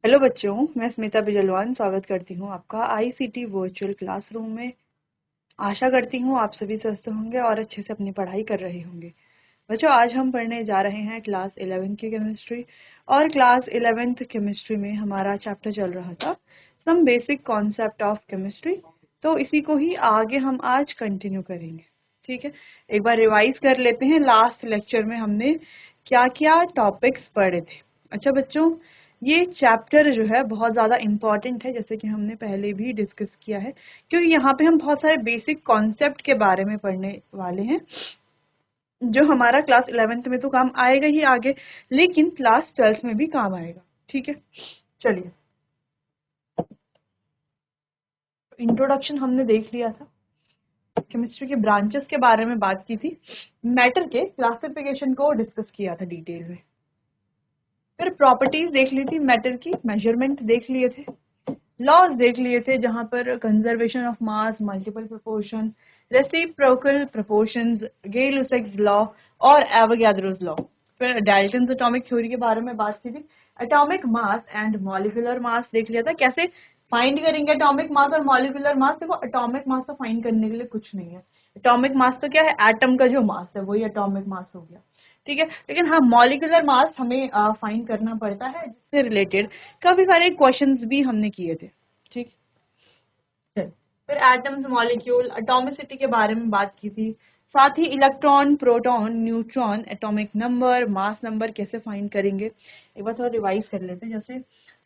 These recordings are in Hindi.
हेलो बच्चों, मैं स्मिता बिजलवान स्वागत करती हूँ आपका आईसीटी वर्चुअल क्लासरूम में। आशा करती हूँ आप सभी स्वस्थ होंगे और अच्छे से अपनी पढ़ाई कर रहे होंगे। बच्चों, आज हम पढ़ने जा रहे हैं क्लास 11 की केमिस्ट्री। और क्लास 11th केमिस्ट्री में हमारा चैप्टर चल रहा था some basic concept of chemistry. तो इसी को ही आगे हम आज कंटिन्यू करेंगे। ठीक है, एक बार रिवाइज कर लेते हैं लास्ट लेक्चर में हमने क्या क्या टॉपिक्स पढ़े थे। अच्छा बच्चों, ये चैप्टर जो है बहुत ज़्यादा इम्पॉर्टेंट है, जैसे कि हमने पहले भी डिस्कस किया है, क्योंकि यहाँ पे हम बहुत सारे बेसिक कॉन्सेप्ट के बारे में पढ़ने वाले हैं जो हमारा क्लास 11th में तो काम आएगा ही आगे, लेकिन क्लास 12th में भी काम आएगा। ठीक है, चलिए। इंट्रोडक्शन हमने देख लिया था, केमिस्ट्री के ब्रांचेस के बारे में बात की थी, मैटर के क्लासिफिकेशन को डिस्कस किया था डिटेल में, फिर प्रॉपर्टीज देख ली थी मैटर की, मेजरमेंट देख लिए थे, लॉज देख लिए थे जहां पर conservation of mass, multiple proportion, reciprocal proportions, Gay Lussac's law और एवोगैड्रोस लॉ। फिर डाल्टन्स एटॉमिक थ्योरी के बारे में बात की थी। Atomic mass and molecular mass देख लिया था, कैसे फाइंड करेंगे एटॉमिक मास और मॉलिक्यूलर मास। देखो, एटॉमिक मास तो फाइंड करने के लिए कुछ नहीं है, एटॉमिक मास तो क्या है, एटम का जो मास है वही एटॉमिक मास हो गया। ठीक है, लेकिन हाँ, मॉलिक्यूलर मास हमें फाइंड करना पड़ता है, जिससे रिलेटेड काफी सारे क्वेश्चंस भी हमने किए थे। ठीक है, फिर एटम्स, मॉलिक्यूल, एटॉमिसिटी के बारे में बात की थी, साथ ही electron, proton, neutron, atomic number, mass number कैसे फाइंड करेंगे। एक बार थोड़ा रिवाइज कर लेते हैं। जैसे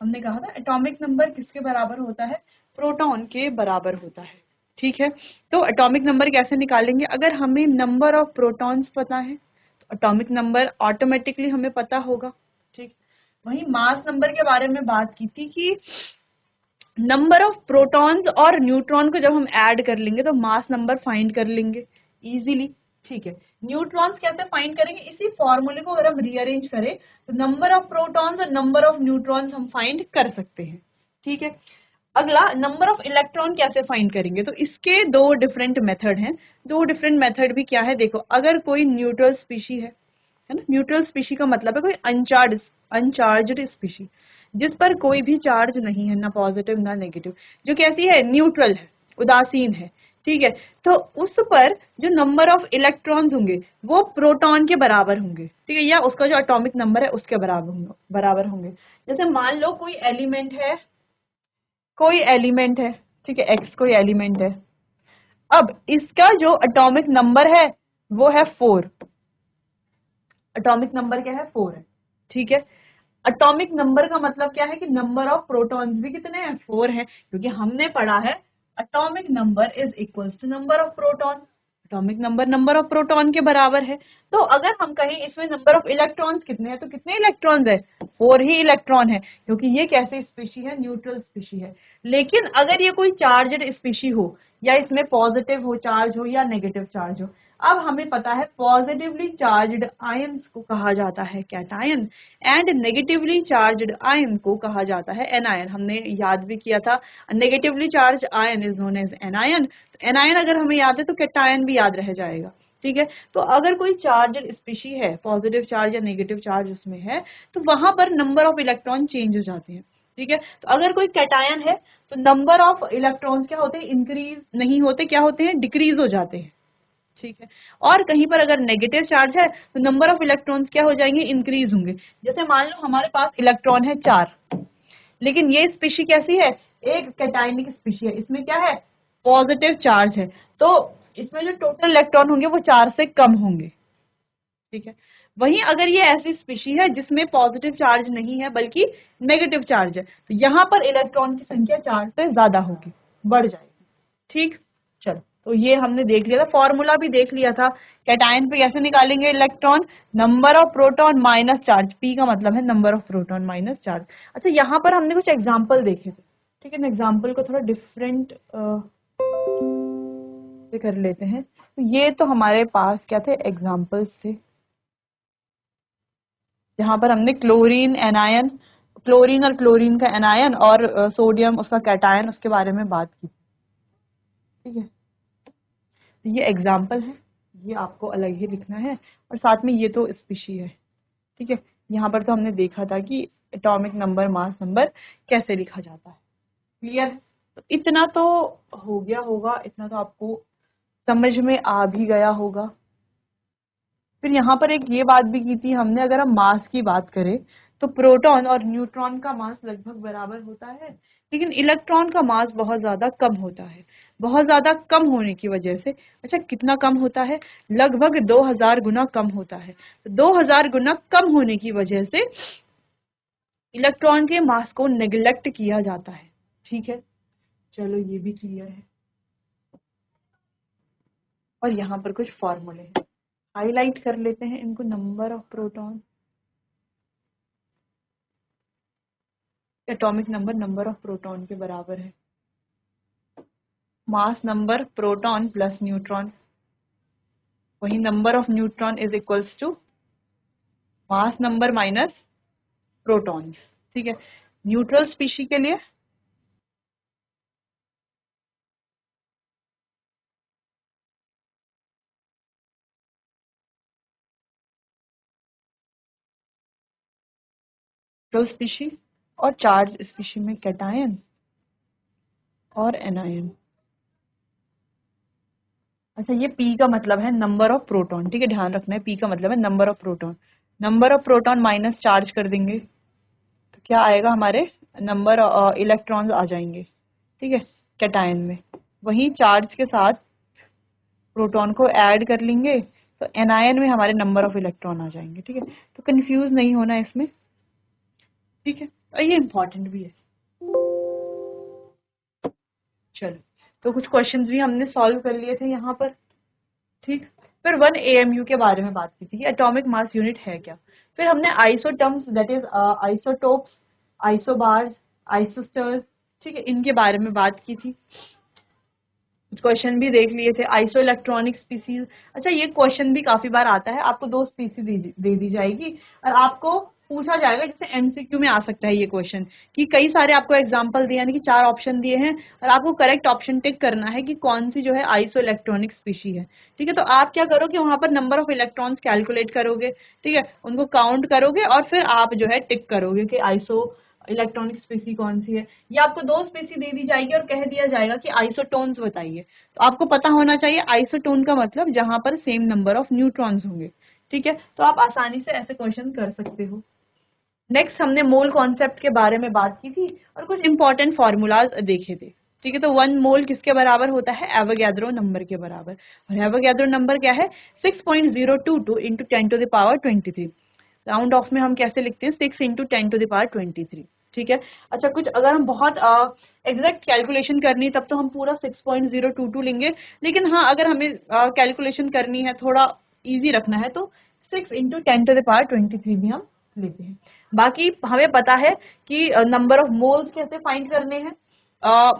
हमने कहा था, एटॉमिक नंबर किसके बराबर होता है, प्रोटॉन के बराबर होता है। ठीक है, तो एटॉमिक नंबर कैसे निकालेंगे, अगर हमें नंबर ऑफ प्रोटॉन्स पता है तो एटॉमिक नंबर ऑटोमेटिकली हमें पता होगा। ठीक, वही मास नंबर के बारे में बात की थी कि नंबर ऑफ प्रोटॉन्स और न्यूट्रॉन को जब हम ऐड कर लेंगे तो मास नंबर फाइंड कर लेंगे इजीली। ठीक है, न्यूट्रॉन्स कैसे फाइंड करेंगे, इसी फॉर्मूले को अगर हम रीअरेंज करें तो नंबर ऑफ प्रोटॉन्स और नंबर ऑफ न्यूट्रॉन्स हम फाइंड कर सकते हैं। ठीक है, अगला नंबर ऑफ इलेक्ट्रॉन कैसे फाइंड करेंगे, तो इसके दो डिफरेंट मेथड हैं। दो डिफरेंट मेथड भी क्या है, देखो, अगर कोई न्यूट्रल स्पीशी है ना, न्यूट्रल स्पीशी का मतलब है कोई अनचार्ज्ड स्पीशी जिस पर कोई भी चार्ज नहीं है, ना पॉजिटिव ना नेगेटिव, जो कैसी है, न्यूट्रल है, उदासीन है। ठीक है, तो उस पर जो नंबर ऑफ इलेक्ट्रॉन्स होंगे वो प्रोटॉन के बराबर होंगे। ठीक है, या उसका जो एटॉमिक नंबर है उसके बराबर होंगे। जैसे मान लो कोई एलिमेंट है, ठीक है, एक्स कोई एलिमेंट है। अब इसका जो एटॉमिक नंबर है वो है 4। एटॉमिक नंबर क्या है, 4 है। ठीक है, एटॉमिक नंबर का मतलब क्या है कि नंबर ऑफ प्रोटॉन्स भी कितने हैं, 4 है, क्योंकि हमने पढ़ा है atomic number is equals to number of proton. Atomic number number of proton के बराबर है। तो अगर हम कहें इसमें नंबर ऑफ इलेक्ट्रॉन्स कितने हैं, तो कितने इलेक्ट्रॉन्स है, 4 ही इलेक्ट्रॉन है, क्योंकि ये कैसे स्पीशी है, न्यूट्रल स्पीशी है। लेकिन अगर ये कोई चार्जड स्पीशी हो, या इसमें पॉजिटिव हो चार्ज हो या नेगेटिव चार्ज हो, अब हमें पता है पॉजिटिवली चार्ज्ड आयंस को कहा जाता है cation and negatively charged ion को कहा जाता है एनायन। हमने याद भी किया था, negatively charge ion is known as anion. तो एनायन अगर हमें याद है तो कैटायन भी याद रह जाएगा। ठीक है, तो अगर कोई चार्ज स्पीशी है, पॉजिटिव चार्ज या नेगेटिव चार्ज उसमें है, तो वहां पर नंबर ऑफ इलेक्ट्रॉन चेंज हो जाते हैं। ठीक है, तो अगर कोई कैटायन है तो नंबर ऑफ इलेक्ट्रॉन्स क्या होते हैं, इंक्रीज नहीं होते, क्या होते हैं, डिक्रीज हो जाते हैं। ठीक है, और कहीं पर अगर नेगेटिव चार्ज है तो नंबर ऑफ इलेक्ट्रॉन्स क्या हो जाएंगे, इंक्रीज होंगे। जैसे मान लो हमारे पास इलेक्ट्रॉन है 4, लेकिन ये स्पीशी कैसी है, एक कैटायनिक स्पीशी है, इसमें क्या है, पॉजिटिव चार्ज है, तो इसमें जो टोटल इलेक्ट्रॉन होंगे वो 4 से कम होंगे। ठीक है, वहीं अगर ये ऐसी स्पीशी है जिसमें पॉजिटिव चार्ज नहीं है बल्कि नेगेटिव चार्ज है, तो यहाँ पर इलेक्ट्रॉन की संख्या 4 से ज्यादा होगी, बढ़ जाएगी। ठीक, चलो, तो ये हमने देख लिया था, फॉर्मूला भी देख लिया था। कैटायन पे कैसे निकालेंगे electron, number of proton minus charge, P का मतलब है number of proton minus charge. अच्छा, यहाँ पर हमने कुछ एग्जाम्पल देखे थे। ठीक है, एग्जाम्पल को थोड़ा डिफरेंट से कर लेते हैं। तो ये तो हमारे पास क्या थे, एग्जाम्पल्स थे, जहां पर हमने क्लोरीन एनायन, क्लोरीन और क्लोरीन का एनायन और सोडियम उसका कैटायन, उसके बारे में बात की। ठीक है, तो ये एग्जाम्पल है, ये आपको अलग ही लिखना है, और साथ में ये तो स्पीशी है। ठीक है, यहाँ पर तो हमने देखा था कि एटॉमिक नंबर मास नंबर कैसे लिखा जाता है। क्लियर? तो इतना तो हो गया होगा, इतना तो आपको समझ में आ भी गया होगा। फिर यहाँ पर एक ये बात भी की थी हमने, अगर हम मास की बात करें तो प्रोटॉन और न्यूट्रॉन का मास लगभग बराबर होता है, लेकिन इलेक्ट्रॉन का मास बहुत ज्यादा कम होता है। बहुत ज्यादा कम होने की वजह से, अच्छा कितना कम होता है, लगभग 2000 गुना कम होता है। तो 2000 गुना कम होने की वजह से इलेक्ट्रॉन के मास को नेग्लेक्ट किया जाता है। ठीक है, चलो ये भी क्लियर है। और यहाँ पर कुछ फॉर्मूले हैं, हाईलाइट कर लेते हैं इनको। Number of proton, atomic number number of proton के बराबर है mass number proton plus neutron, वही number of neutron is equals to mass number minus proton. ठीक है, न्यूट्रल स्पीशी के लिए न्यूट्रल स्पीशी और चार्ज स्पीशी में कैटायन और एनायन। अच्छा, ये P का मतलब है नंबर ऑफ प्रोटॉन। ठीक है, ध्यान रखना है, P का मतलब है number of proton. Number of proton minus charge कर देंगे तो क्या आएगा, हमारे नंबर इलेक्ट्रॉन्स आ जाएंगे। ठीक है, कैटायन में। वहीं चार्ज के साथ प्रोटॉन को ऐड कर लेंगे तो एनायन में हमारे नंबर ऑफ इलेक्ट्रॉन आ जाएंगे। ठीक है, तो कंफ्यूज नहीं होना इसमें। ठीक है, और ये इंपॉर्टेंट भी है। चलो, तो कुछ क्वेश्चंस भी हमने सॉल्व कर लिए थे यहाँ पर। ठीक, फिर 1 AMU के बारे में बात की थी कि एटॉमिक मास यूनिट है क्या। फिर हमने आइसोटर्म्स, दैट इज आइसोटोप्स, आइसोबार्स, आइसोस्टर्स, ठीक है, इनके बारे में बात की थी। कुछ क्वेश्चन भी देख लिए थे, आइसो इलेक्ट्रॉनिक स्पीसीज। अच्छा, ये क्वेश्चन भी काफी बार आता है, आपको 2 स्पीसीज दे दी जाएगी और आपको पूछा जाएगा, जैसे एमसीक्यू में आ सकता है ये क्वेश्चन कि कई सारे आपको एग्जांपल दिए, यानी कि 4 ऑप्शन दिए हैं और आपको करेक्ट ऑप्शन टिक करना है कि कौन सी जो है आइसो इलेक्ट्रॉनिक स्पीशी है। ठीक है, तो आप क्या करोगे, वहां पर नंबर ऑफ इलेक्ट्रॉन्स कैलकुलेट करोगे। ठीक है, उनको काउंट करोगे और फिर आप जो है टिक करोगे कि आइसो इलेक्ट्रॉनिक स्पीसी कौन सी है। या आपको 2 स्पीसी दे दी जाएगी और कह दिया जाएगा कि आइसोटोन्स बताइए। तो आपको पता होना चाहिए आइसोटोन का मतलब जहां पर सेम नंबर ऑफ न्यूट्रॉन्स होंगे। ठीक है, तो आप आसानी से ऐसे क्वेश्चन कर सकते हो। नेक्स्ट हमने मोल कॉन्सेप्ट के बारे में बात की थी और कुछ इंपॉर्टेंट फॉर्मूलाज देखे थे। ठीक है, तो 1 मोल किसके बराबर होता है, एवोगैड्रो नंबर के बराबर। और एवोगैड्रो नंबर क्या है, 6.022 इंटू 10⁻23। राउंड ऑफ में हम कैसे लिखते हैं, 6 इंटू 10⁻23। ठीक है, अच्छा कुछ अगर हम बहुत एग्जैक्ट कैलकुलेशन करनी है तब तो हम पूरा 6.022 लेंगे, लेकिन हाँ अगर हमें कैलकुलेशन करनी है, थोड़ा इजी रखना है, तो 6 इंटू 10⁻23 भी हम लेते हैं। बाकी हमें पता है कि नंबर ऑफ मोल्स कैसे फाइंड करने हैं,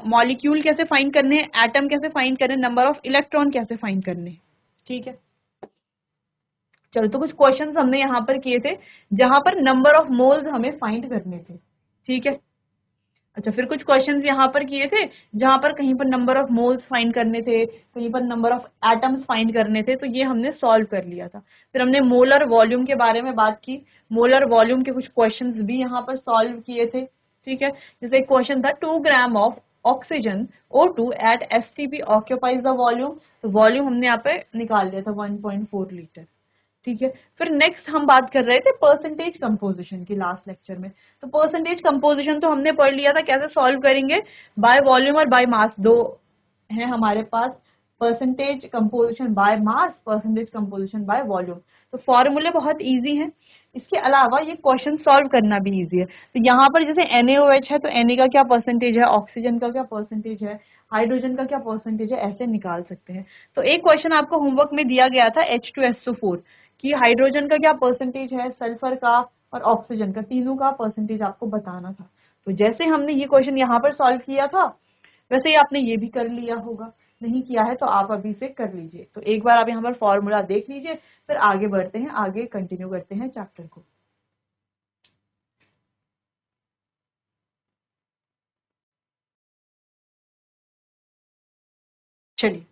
मॉलिक्यूल कैसे फाइंड करने हैं, एटम कैसे फाइंड करने हैं, नंबर ऑफ इलेक्ट्रॉन कैसे फाइंड करने हैं। ठीक है, चलो, तो कुछ क्वेश्चंस हमने यहाँ पर किए थे जहां पर नंबर ऑफ मोल्स हमें फाइंड करने थे। ठीक है, अच्छा फिर कुछ क्वेश्चंस यहाँ पर किए थे जहां पर कहीं पर नंबर ऑफ मोल्स फाइंड करने थे, कहीं पर नंबर ऑफ एटम्स फाइंड करने थे, तो ये हमने सॉल्व कर लिया था। फिर हमने मोलर वॉल्यूम के बारे में बात की, मोलर वॉल्यूम के कुछ क्वेश्चंस भी यहाँ पर सॉल्व किए थे। ठीक है, जैसे एक क्वेश्चन था 2 gram of oxygen O2 at STP occupies the volume, तो वॉल्यूम हमने यहाँ पे निकाल लिया था 1.4 लीटर। ठीक है, फिर नेक्स्ट हम बात कर रहे थे परसेंटेज कंपोजिशन की लास्ट लेक्चर में। तो परसेंटेज कंपोजिशन तो हमने पढ़ लिया था, कैसे सॉल्व करेंगे, बाय वॉल्यूम और बाय मास, दो है हमारे पास, percentage composition by mass, percentage composition by volume. तो फॉर्मूले बहुत इजी हैं। इसके अलावा ये क्वेश्चन सॉल्व करना भी इजी है। तो यहाँ पर जैसे NaOH है तो Na का क्या परसेंटेज है, ऑक्सीजन का क्या परसेंटेज है, हाइड्रोजन का क्या परसेंटेज है, ऐसे निकाल सकते हैं। तो एक क्वेश्चन आपको होमवर्क में दिया गया था H2SO4 कि हाइड्रोजन का क्या परसेंटेज है, सल्फर का और ऑक्सीजन का, तीनों का परसेंटेज आपको बताना था। तो जैसे हमने ये क्वेश्चन यहाँ पर सॉल्व किया था वैसे ही आपने ये भी कर लिया होगा। नहीं किया है तो आप अभी से कर लीजिए। तो एक बार आप यहाँ पर फॉर्मूला देख लीजिए, फिर आगे बढ़ते हैं, आगे कंटिन्यू करते हैं चैप्टर को। चलिए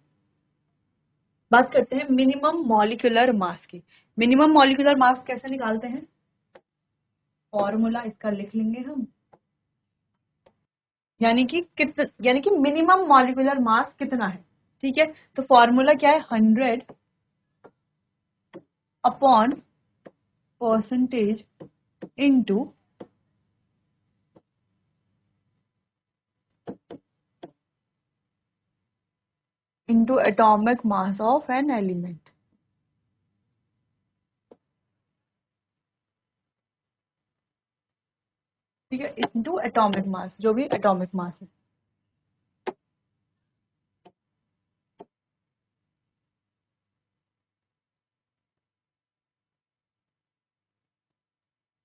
बात करते हैं मिनिमम मॉलिक्यूलर मास की। मिनिमम मॉलिक्यूलर मास कैसे निकालते हैं, फॉर्मूला इसका लिख लेंगे हम, यानी कि मिनिमम मॉलिक्यूलर मास कितना है। ठीक है, तो फॉर्मूला क्या है, 100 upon percentage into atomic mass of an element. ठीक है, इनटू एटॉमिक मास, जो भी एटॉमिक मास है।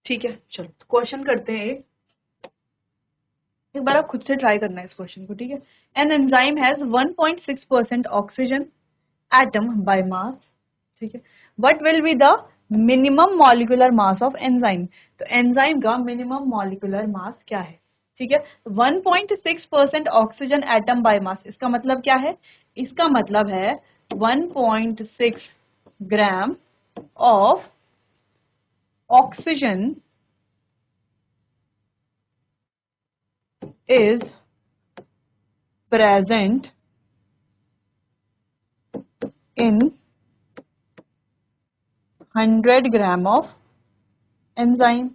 ठीक है, चलो क्वेश्चन करते हैं एक बार आप खुद से ट्राई करना है इस क्वेश्चन को। ठीक है, an enzyme has 1.6% oxygen atom by mass. ठीक है, what will be the minimum molecular mass of enzyme. तो एंजाइम का मिनिमम मॉलिक्यूलर मास क्या है। ठीक है, 1.6% ऑक्सीजन एटम बाय मास, इसका मतलब क्या है, इसका मतलब है 1.6 ग्राम of oxygen is present in 100 gram of enzyme.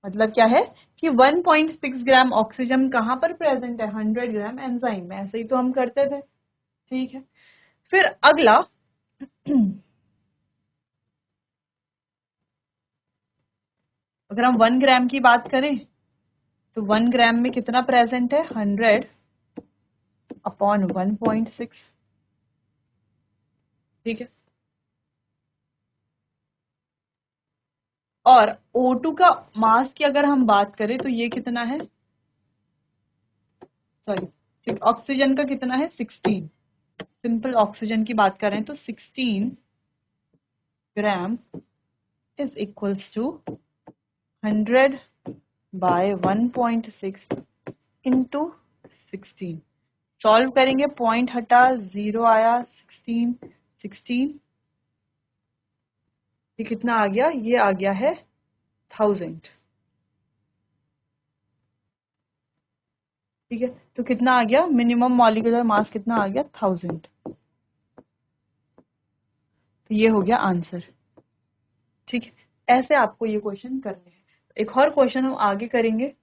मतलब क्या है कि 1.6 ग्राम ऑक्सीजन कहां पर प्रेजेंट है, 100 ग्राम एंजाइम में। ऐसे ही तो हम करते थे। ठीक है, फिर अगला अगर हम 1 ग्राम की बात करें तो 1 ग्राम में कितना प्रेजेंट है, 100 अपॉन 1.6। ठीक है, और O2 का मास की अगर हम बात करें तो ये कितना है, सॉरी ऑक्सीजन का कितना है, 16। सिंपल ऑक्सीजन की बात करें तो 16 gram is equals to 100 by 1.6 into 16। Solve करेंगे, पॉइंट हटा, 0 आया, 16 ये कितना आ गया, ये आ गया है 1000। ठीक है, तो कितना आ गया, मिनिमम मॉलिक्यूलर मास कितना आ गया, 1000। तो ये हो गया आंसर। ठीक है, ऐसे आपको ये क्वेश्चन करने हैं। एक और क्वेश्चन हम आगे करेंगे,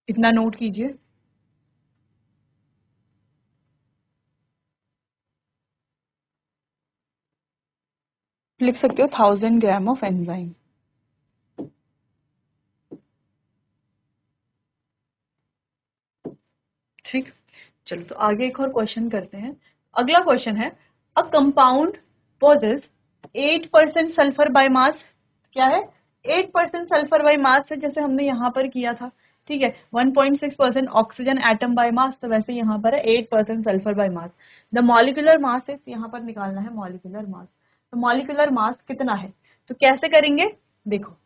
इतना नोट कीजिए। लिख सकते हो 1000 ग्राम ऑफ एंजाइम। ठीक, चलो तो आगे एक और क्वेश्चन करते हैं। अगला क्वेश्चन है, a compound possess 8% sulphur by mass. क्या है, 8% सल्फर बाय मास है, जैसे हमने यहाँ पर किया था। ठीक है, 1.6% ऑक्सीजन एटम बाय मास, तो वैसे यहाँ पर है 8% sulphur by mass. The molecular mass is, यहाँ पर निकालना है मॉलिक्यूलर मास। तो मॉलिक्यूलर मास कितना है, तो कैसे करेंगे, देखो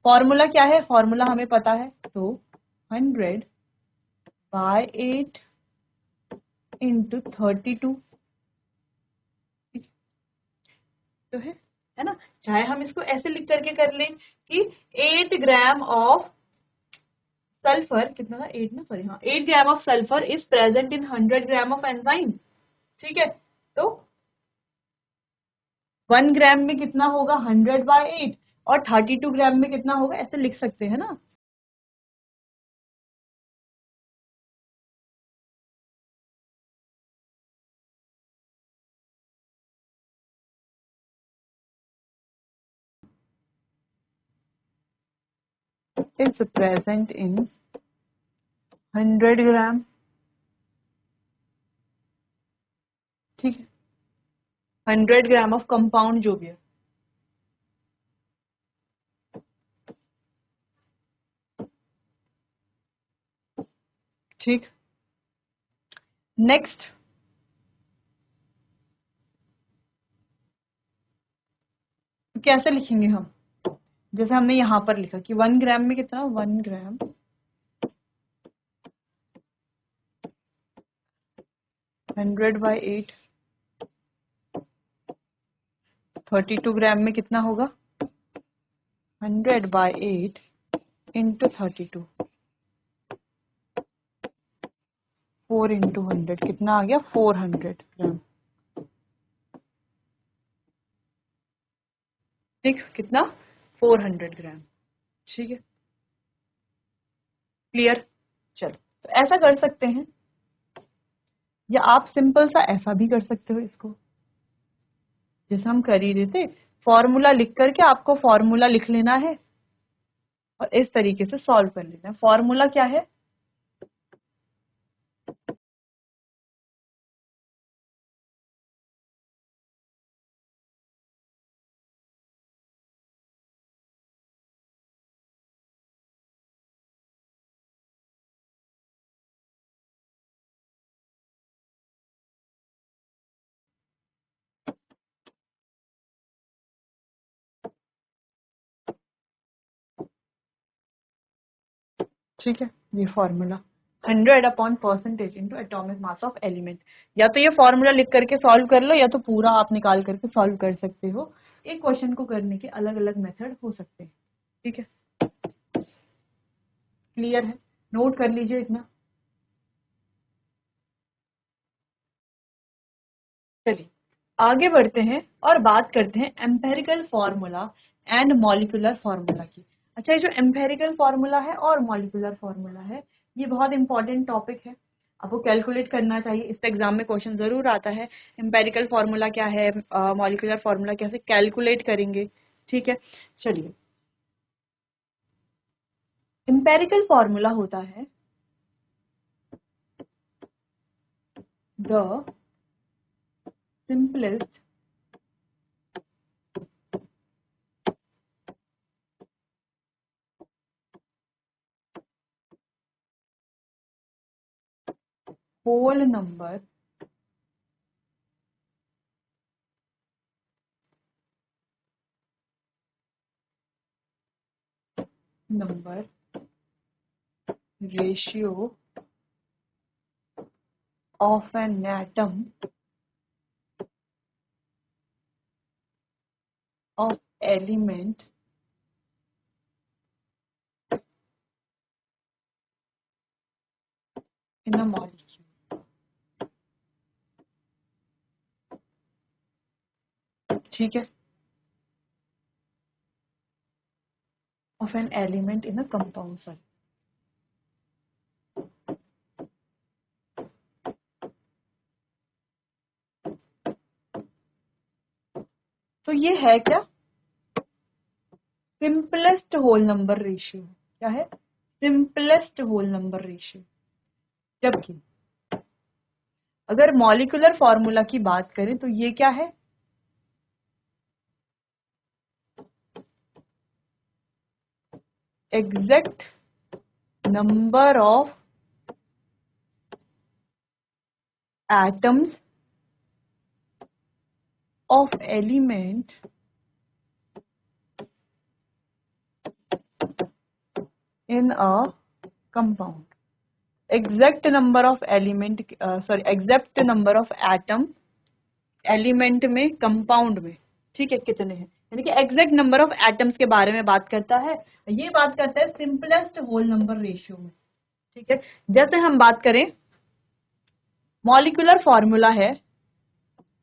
फॉर्मूला क्या है, फॉर्मूला हमें पता है। तो 100 बाय 8 इंटू 32 तो है ना। चाहे हम इसको ऐसे लिख करके कर लें कि 8 ग्राम ऑफ सल्फर, कितना था 8 ना, सॉरी हाँ, 8 gram of sulphur is present in 100 gram of enzyme. ठीक है, तो 1 ग्राम में कितना होगा, 100 बाय 8, और 32 ग्राम में कितना होगा, ऐसे लिख सकते हैं ना। इज प्रेजेंट इन 100 ग्राम। ठीक है, 100 ग्राम ऑफ कंपाउंड जो भी है। ठीक, नेक्स्ट कैसे लिखेंगे हम, जैसे हमने यहां पर लिखा कि 1 ग्राम में कितना, 1 ग्राम 100 बाय 8 32 ग्राम में कितना होगा? 100/8 इंटू 32, 4 इंटू 100 कितना आ गया? 400 ग्राम। ठीक, कितना? 400 ग्राम। ठीक है, क्लियर? चलो, तो ऐसा कर सकते हैं, या आप सिंपल सा ऐसा भी कर सकते हो इसको, जैसे हम कर ही रहे थे, फॉर्मूला लिख करके आपको फॉर्मूला लिख लेना है और इस तरीके से सॉल्व कर लेना है। फॉर्मूला क्या है? ठीक है, ये formula 100/% into atomic mass of element. या तो ये फॉर्मूला लिख करके सॉल्व कर लो, या तो पूरा आप निकाल करके सॉल्व कर सकते हो। एक क्वेश्चन को करने के अलग अलग मेथड हो सकते हैं। ठीक है, क्लियर है? नोट कर लीजिए इतना। चलिए आगे बढ़ते हैं और बात करते हैं empirical formula and molecular formula की। अच्छा, ये जो एम्पेरिकल फार्मूला है और मॉलिक्यूलर फार्मूला है, ये बहुत इंपॉर्टेंट टॉपिक है, आपको कैलकुलेट करना चाहिए। इस एग्जाम में क्वेश्चन जरूर आता है, एम्पेरिकल फार्मूला क्या है, मॉलिक्यूलर फार्मूला कैसे कैलकुलेट करेंगे। ठीक है, चलिए, एम्पेरिकल फार्मूला होता है the simplest whole number ratio of an atom of element in a molecule। ठीक है, of an element in a compound cell। तो ये है क्या? Simplest whole number ratio. क्या है? Simplest whole number ratio. जबकि अगर मॉलिक्यूलर फॉर्मूला की बात करें तो ये क्या है? Exact number of atoms of element in a compound। Exact number of element, exact number of atom element में, कंपाउंड में। ठीक है, कितने हैं, यानी कि एग्जैक्ट नंबर ऑफ एटम्स के बारे में बात करता है। ये बात करता है सिंपलेस्ट होल नंबर रेशियो में। ठीक है, जैसे हम बात करें मॉलिक्यूलर फॉर्मूला है,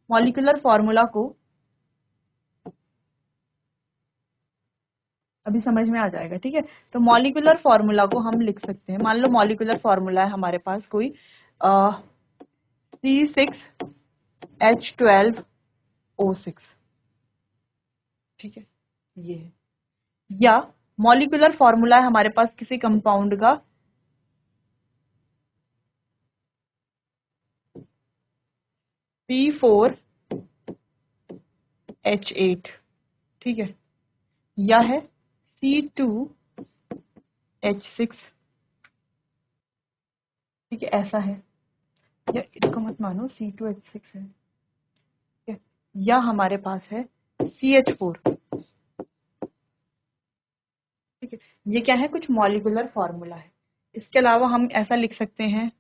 मॉलिक्यूलर फॉर्मूला को अभी समझ में आ जाएगा। ठीक है, तो मॉलिक्यूलर फॉर्मूला को हम लिख सकते हैं। मान लो मॉलिक्यूलर फॉर्मूला है हमारे पास कोई C6H12O6। ठीक है, ये है। या मॉलिक्यूलर फॉर्मूला है हमारे पास किसी कंपाउंड का C4H8। ठीक है, या है C2H6। ठीक है, ऐसा है, या इसको मत मानो C2H6 है। ठीक है, या हमारे पास है CH4। ठीक है, ये क्या है? कुछ मॉलिक्यूलर फॉर्मूला है। इसके अलावा हम ऐसा लिख सकते हैं,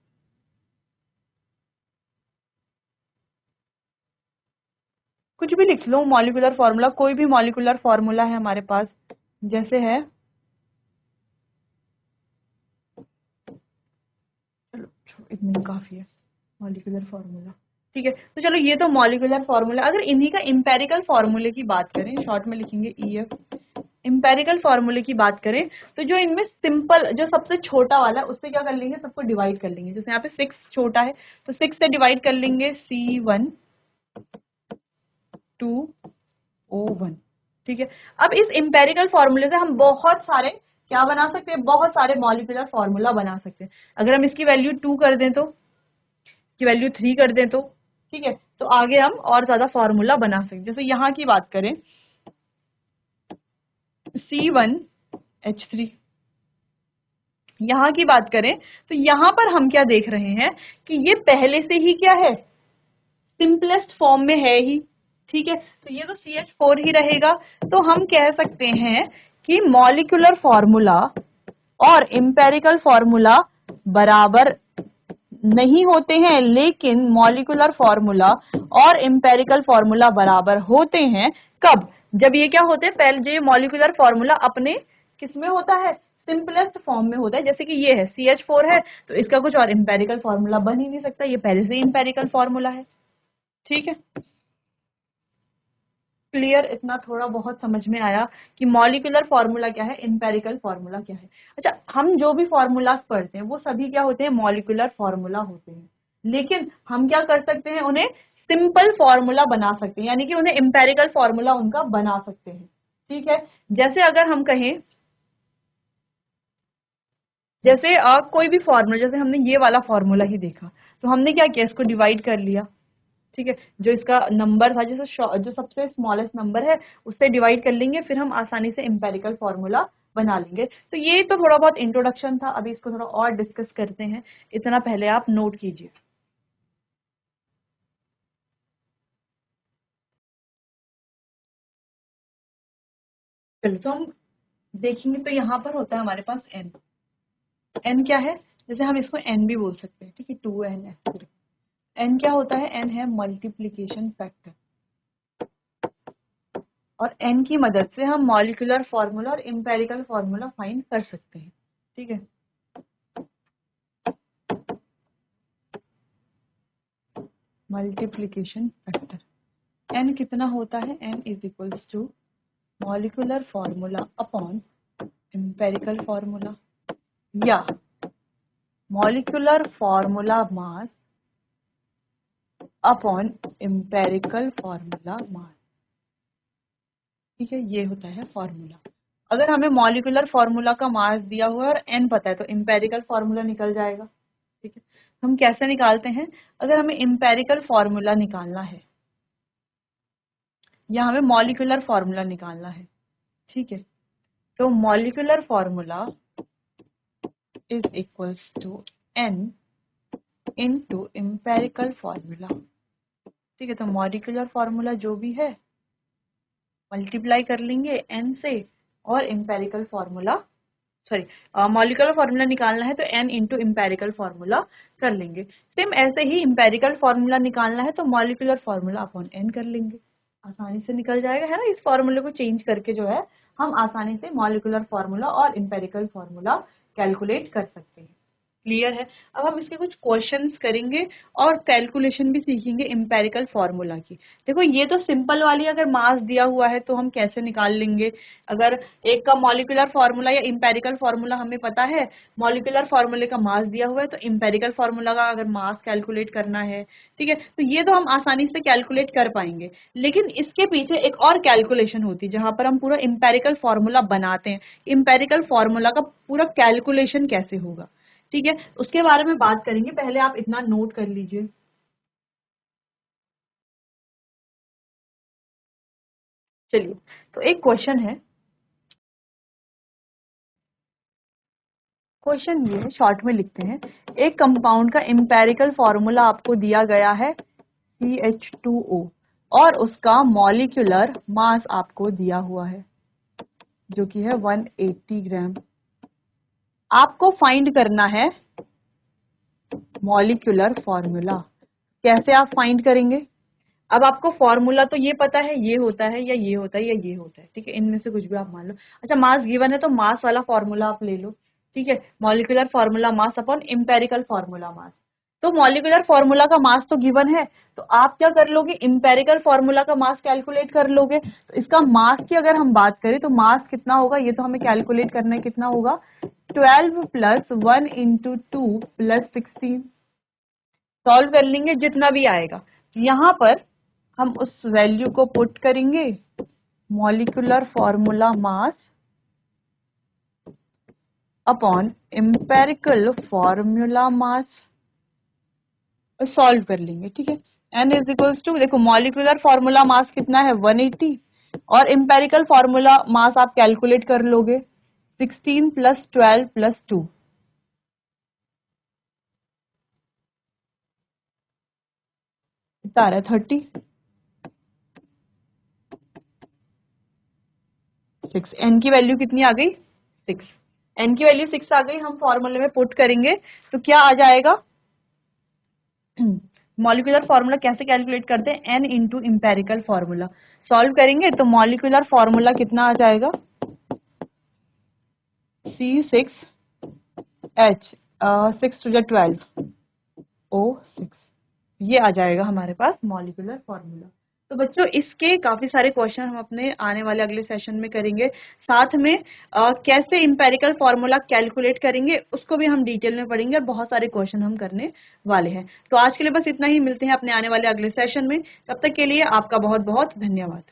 कुछ भी लिख लो, मॉलिक्यूलर फॉर्मूला, कोई भी मॉलिक्यूलर फॉर्मूला है हमारे पास, जैसे है, चलो इतनी काफी है मॉलिक्यूलर फॉर्मूला, ठीक है। तो चलो ये तो मॉलिक्यूलर फॉर्मूला। अगर इन्हीं का इंपेरिकल फॉर्मूले की बात करें, शॉर्ट में लिखेंगे EF, इंपेरिकल फॉर्मूले की बात करें, तो जो इनमें सिंपल, जो सबसे छोटा वाला है, उससे क्या कर लेंगे, सबको डिवाइड कर लेंगे। जैसे यहाँ पे 6 छोटा है तो 6 से डिवाइड कर लेंगे, C12O1, ठीक है। अब इस इंपेरिकल फॉर्मूले से हम बहुत सारे क्या बना सकते हैं, बहुत सारे मॉलिक्यूलर फॉर्मूला बना सकते हैं। अगर हम इसकी वैल्यू 2 कर दें तो, की वैल्यू 3 कर दें तो, ठीक है, तो आगे हम और ज्यादा फॉर्मूला बना सकते हैं। जैसे यहाँ की बात करें, C1H3, यहाँ की बात करें तो यहाँ पर हम क्या देख रहे हैं कि ये पहले से ही क्या है, सिंपलेस्ट फॉर्म में है ही, ठीक है। तो ये तो CH4 ही रहेगा। तो हम कह सकते हैं कि मॉलिक्यूलर फॉर्मूला और इंपेरिकल फॉर्मूला बराबर नहीं होते हैं, लेकिन मॉलिक्यूलर फॉर्मूला और इंपेरिकल फॉर्मूला बराबर होते हैं। कब? जब ये क्या होते हैं, पहले जो ये मॉलिक्यूलर फॉर्मूला अपने किसमें होता है, सिंपलेस्ट फॉर्म में होता है। जैसे कि ये है CH4 है, तो इसका कुछ और इंपेरिकल फॉर्मूला बन ही नहीं सकता, ये पहले से ही इंपेरिकल फॉर्मूला है, ठीक है। क्लियर? इतना थोड़ा बहुत समझ में आया कि मॉलिक्यूलर फॉर्मूला क्या है, इंपेरिकल फॉर्मूला क्या है। अच्छा, हम जो भी फॉर्मूलाज पढ़ते हैं वो सभी क्या होते हैं, मॉलिक्यूलर फॉर्मूला होते हैं, लेकिन हम क्या कर सकते हैं, उन्हें सिंपल फॉर्मूला बना सकते हैं, यानी कि उन्हें इंपेरिकल फॉर्मूला उनका बना सकते हैं, ठीक है। जैसे अगर हम कहें, जैसे कोई भी फॉर्मूला, जैसे हमने ये वाला फॉर्मूला ही देखा, तो हमने क्या किया, इसको डिवाइड कर लिया, ठीक है। जो इसका नंबर था, जैसे जो सबसे स्मॉलेस्ट नंबर है उससे डिवाइड कर लेंगे, फिर हम आसानी से इंपेरिकल फॉर्मूला बना लेंगे। तो ये तो थोड़ा बहुत इंट्रोडक्शन था, अभी इसको थोड़ा और डिस्कस करते हैं, इतना पहले आप नोट कीजिए। चलो तो हम देखेंगे, तो यहाँ पर होता है हमारे पास n। n क्या है, जैसे हम इसको n भी बोल सकते हैं, ठीक है, 2n है। n क्या होता है, n है मल्टीप्लीकेशन फैक्टर, और n की मदद से हम मॉलिक्यूलर फॉर्मूला और इंपेरिकल फॉर्मूला फाइंड कर सकते हैं, ठीक है। मल्टीप्लीकेशन फैक्टर n कितना होता है, n is equals to molecular formula upon empirical formula, या molecular formula mass upon empirical formula mass, ठीक है। ये होता है फॉर्मूला। अगर हमें मॉलिक्यूलर फॉर्मूला का मास दिया हुआ है और n पता है, तो इंपेरिकल फॉर्मूला निकल जाएगा, ठीक है। हम कैसे निकालते हैं, अगर हमें इंपेरिकल फॉर्मूला निकालना है या हमें मॉलिक्यूलर फॉर्मूला निकालना है, ठीक है, तो molecular formula is equals to n into empirical formula, ठीक है। तो मॉलिक्यूलर फॉर्मूला जो भी है मल्टीप्लाई कर लेंगे n से, और empirical formula, sorry, molecular formula निकालना है तो n इंटू इंपेरिकल फॉर्मूला कर लेंगे। सेम ऐसे ही इंपेरिकल फॉर्मूला निकालना है तो मॉलिक्यूलर फॉर्मूला अपॉन n कर लेंगे, आसानी से निकल जाएगा, है ना। इस फॉर्मूले को चेंज करके जो है हम आसानी से मॉलिक्यूलर फॉर्मूला और इंपेरिकल फॉर्मूला कैलकुलेट कर सकते हैं। क्लियर है? अब हम इसके कुछ क्वेश्चंस करेंगे और कैलकुलेशन भी सीखेंगे इंपेरिकल फॉर्मूला की। देखो ये तो सिंपल वाली, अगर मास दिया हुआ है तो हम कैसे निकाल लेंगे। अगर एक का मॉलिक्यूलर फॉर्मूला या इंपेरिकल फॉर्मूला हमें पता है, मॉलिक्यूलर फॉर्मूले का मास दिया हुआ है, तो इंपेरिकल फॉर्मूला का अगर मास कैलकुलेट करना है, ठीक है, तो ये तो हम आसानी से कैलकुलेट कर पाएंगे। लेकिन इसके पीछे एक और कैलकुलेशन होती है जहां पर हम पूरा इंपेरिकल फॉर्मूला बनाते हैं। इंपेरिकल फॉर्मूला का पूरा कैलकुलेशन कैसे होगा, ठीक है, उसके बारे में बात करेंगे। पहले आप इतना नोट कर लीजिए। चलिए, तो एक क्वेश्चन है, क्वेश्चन ये है, शॉर्ट में लिखते हैं। एक कंपाउंड का इंपेरिकल फॉर्मूला आपको दिया गया है CH2O, और उसका मॉलिक्यूलर मास आपको दिया हुआ है जो कि है 180 ग्राम। आपको फाइंड करना है मॉलिक्यूलर फॉर्मूला। कैसे आप फाइंड करेंगे, अब आपको फॉर्मूला तो ये पता है, ये होता है या ये होता है या ये होता है, ठीक है, इनमें से कुछ भी आप मान लो। अच्छा, मास गिवन है तो मास वाला फॉर्मूला आप ले लो, ठीक है, molecular formula mass upon empirical formula mass. तो मॉलिक्यूलर फॉर्मूला का मास तो गिवन है, तो आप क्या कर लोगे, एम्पेरिकल फॉर्मूला का मास कैलकुलेट कर लोगे। तो इसका मास की अगर हम बात करें तो मास कितना होगा, ये तो हमें कैलकुलेट करना है, कितना होगा 12 प्लस 1 इंटू 2 प्लस 16। सॉल्व कर लेंगे जितना भी आएगा, यहाँ पर हम उस वैल्यू को पुट करेंगे, molecular formula mass upon empirical formula mass, solve कर लेंगे, ठीक है। एन इज इक्वल्स टू, देखो मॉलिक्यूलर फॉर्मूला मास कितना है 180, और एम्पेरिकल फॉर्मूला मास आप कैलकुलेट कर लोगे 16 प्लस 12 प्लस 2, कितना आ रहा है 36। एन की वैल्यू कितनी आ गई 6, एन की वैल्यू 6 आ गई, हम फॉर्मूले में पुट करेंगे तो क्या आ जाएगा, मॉलिक्यूलर फॉर्मूला कैसे कैलकुलेट करते हैं, n into empirical formula, solve करेंगे तो मॉलिक्यूलर फॉर्मूला कितना आ जाएगा C6H 6 टू 12 O6, ये आ जाएगा हमारे पास मॉलिक्यूलर फॉर्मूला। तो बच्चों इसके काफी सारे क्वेश्चन हम अपने आने वाले अगले सेशन में करेंगे, साथ में कैसे इंपेरिकल फॉर्मूला कैलकुलेट करेंगे उसको भी हम डिटेल में पढ़ेंगे, और बहुत सारे क्वेश्चन हम करने वाले हैं। तो आज के लिए बस इतना ही, मिलते हैं अपने आने वाले अगले सेशन में, तब तक के लिए आपका बहुत बहुत धन्यवाद।